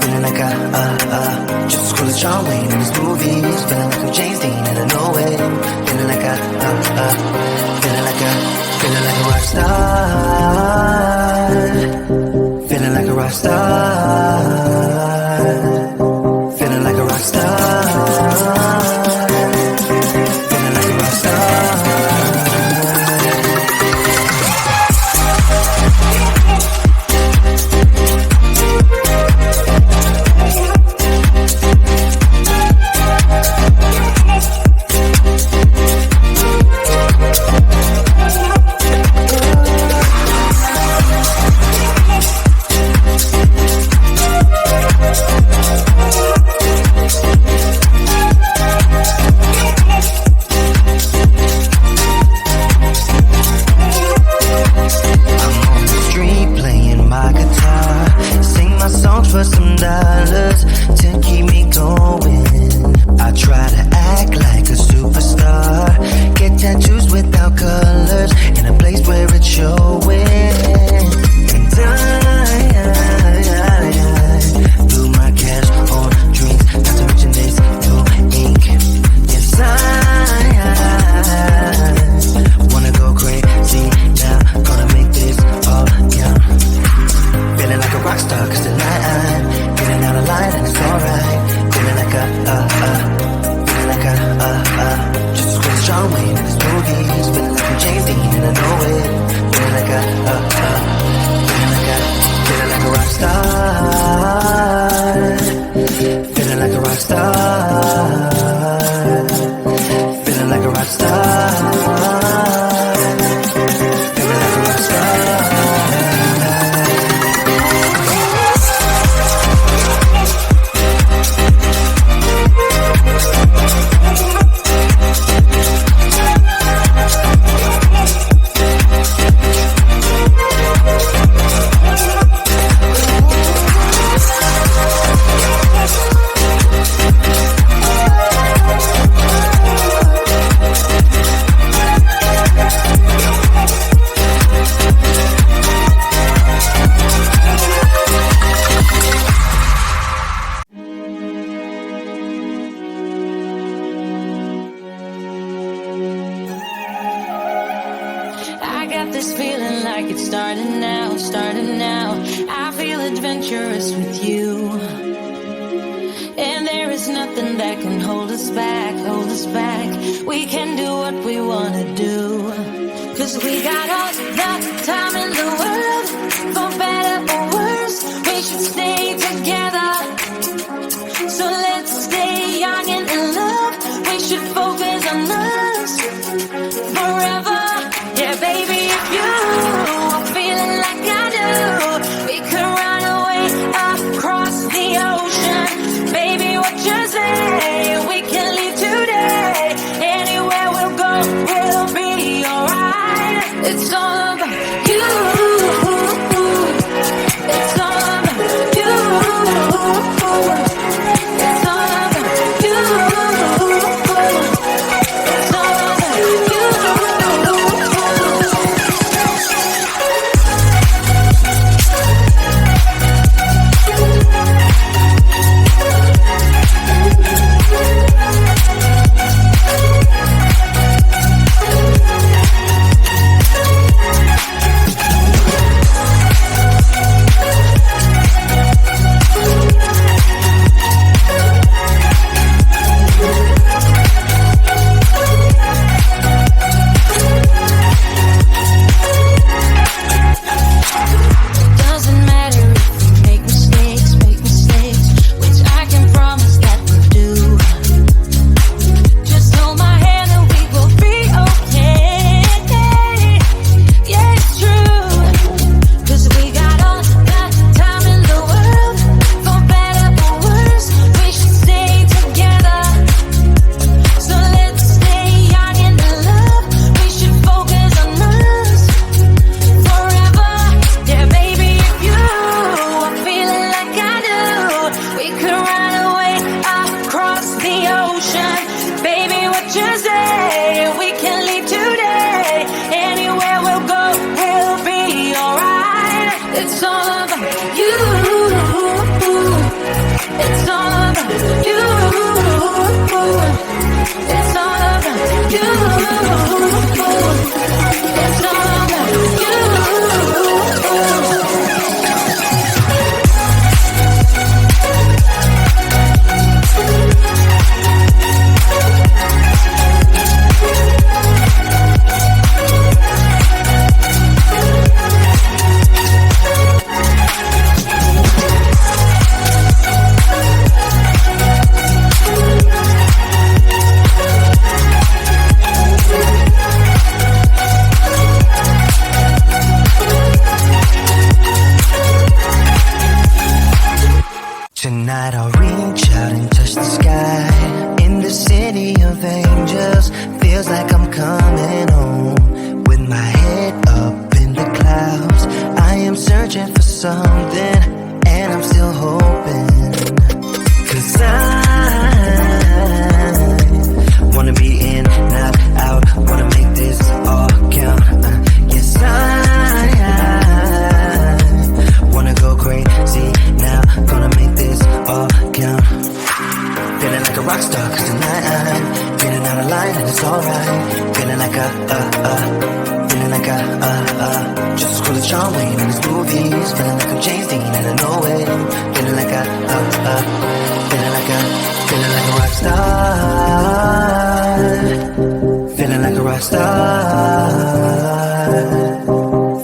feeling like just as cool as John Wayne in his movies, feeling like I'm James Dean and I know it, feeling like feeling like a rock star, feeling like a rock star, feeling like a rock star, feeling like a rock star. For some dollars to keep me going, I try to act like a superstar, get tattoos without colors in a place where it's showing. And I blew my cash on drinks, not to mention this new ink. Yes, I wanna go crazy now, gonna make this all count. Feeling like a rock star, cause tonight I'm getting out of line and it's alright. Feeling like feeling like just as good as John Wayne in his movies. Feeling like I'm James Dean and I know it. Feeling like feeling like a rock star. Feeling like a rock star. Feeling like a rock star. Feeling like a rock star. This feeling like it's starting now, starting now. I feel adventurous with you, and there is nothing that can hold us back, hold us back. We can do what we wanna do, cause we got all the time in the world. For better or worse, we should stay together. So let's stay young and in love. We should focus on us forever. Yeah, baby, if you are feeling like I do, we could run away across the ocean. Baby, what you say? We can leave today. Anywhere we'll go, we'll be alright. It's all about you. Tonight I'll reach out and touch the sky. In the city of angels, feels like I'm coming home. With my head up in the clouds, I am searching for something, and I'm still hoping. 'Cause I wanna be in, not out, wanna make this all count. Yes, I wanna go crazy now, gonna make this all count. Feeling like a rock star, 'cause tonight I'm getting out of line and it's alright. Feeling like feeling like just as cool as John Wayne in his movies. Feeling like I'm James Dean and I know it. Feeling like feeling like a rock star. Feeling like a rock star.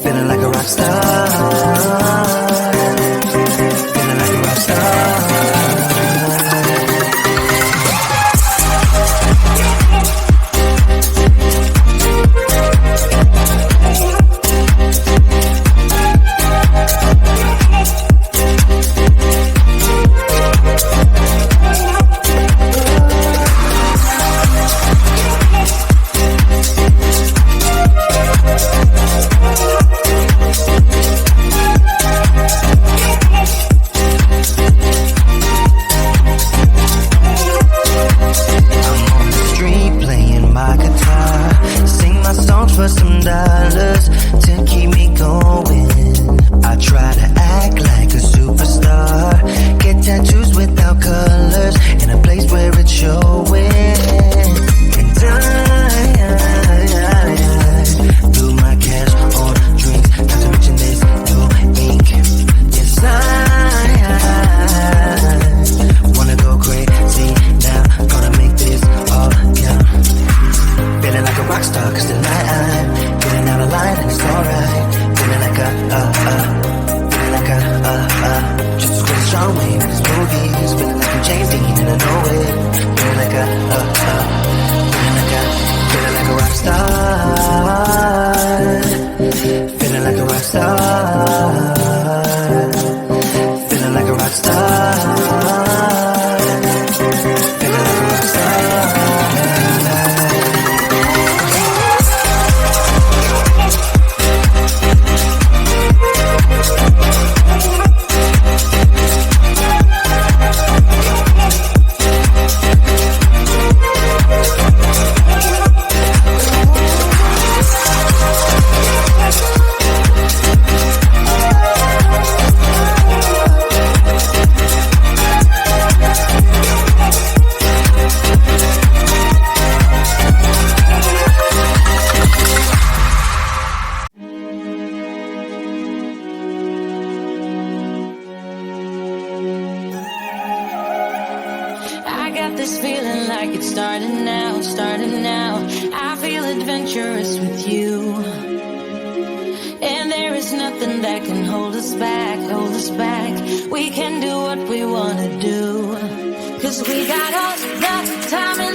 Feeling like a rock star. Feeling like a rock star. We can do what we wanna do, 'cause we got all the time